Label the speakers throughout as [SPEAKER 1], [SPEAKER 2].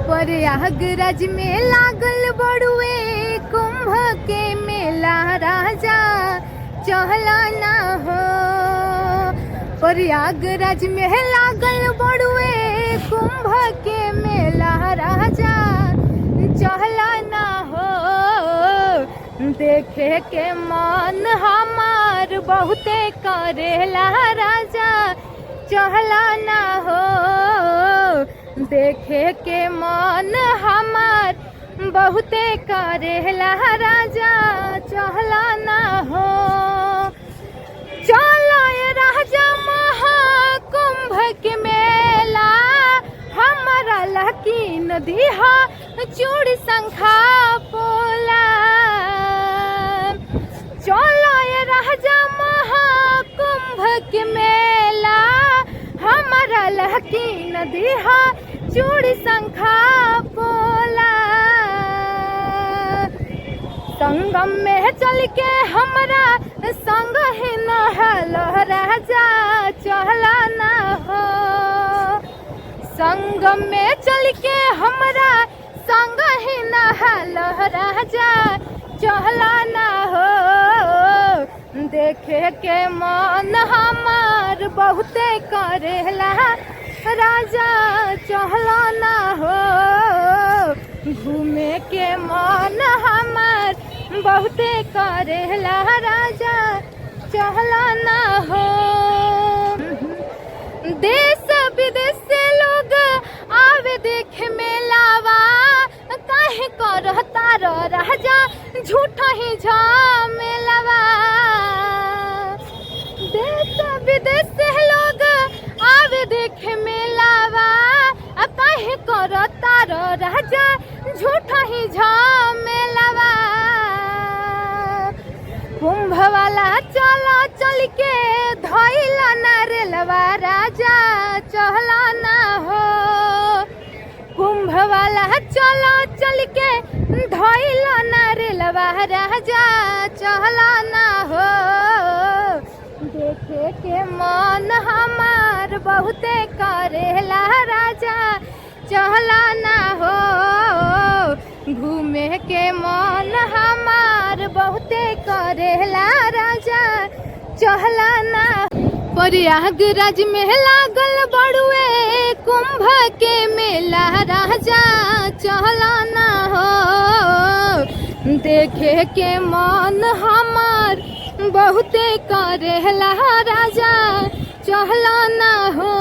[SPEAKER 1] प्रयागराज में लागल बड़ुए कुंभ के मेला राजा चहला ना हो। प्रयागराज में लागल बड़ुए कुंभ के मेला राजा चहला ना हो। देखे के मन हमार बहुते करेला राजा चहला ना हो। देखे के मन हमार बहुते करेला राजा चहला ना हो। चलो ये राजा महाकुंभ के मेला हमारा लकी नदी हा चूड़ी शंखा पोला। चलो ये राजा महाकुंभ के मेला हमारा लकी नदी हा चूड़ी शंखा पोला। संगम में चल के हमरा संग ही नहलो राजा चहला ना हो। संगम में चल के हमरा संग ही नहलो राजा चहला ना हो। देखे के मन हमार बहुते करेला राजा चहला ना हो। घूमे के मन हमार बहुते करेला राजा चहला ना हो। देश विदेश से लोग आवे देखे मेलावा काहे करता राजा झूठा ही झमेलावा। देश विदेश से लोग आवे देखे मेलावा काहे करता राजा झूठा ही झमेलावा। कुंभ वाला चलो चल के धइला ना रेलवा राजा चहला ना हो। कुंभ वाला चलो चल के धइला ना रेलवा राजा चहला ना हो। देखे के मन हमार बहुते करेला राजा चहला ना हो। घूमे के मन हमार बहुते करेला राजा चहला ना। प्रयागराज में लागल बड़ुए कुंभ के मेला राजा चहला ना हो। देखे के मन हमार बहुते करेला राजा चहला ना हो।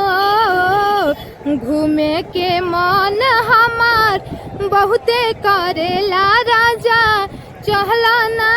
[SPEAKER 1] घूमे के मन हमार बहुते करेला राजा चहला ना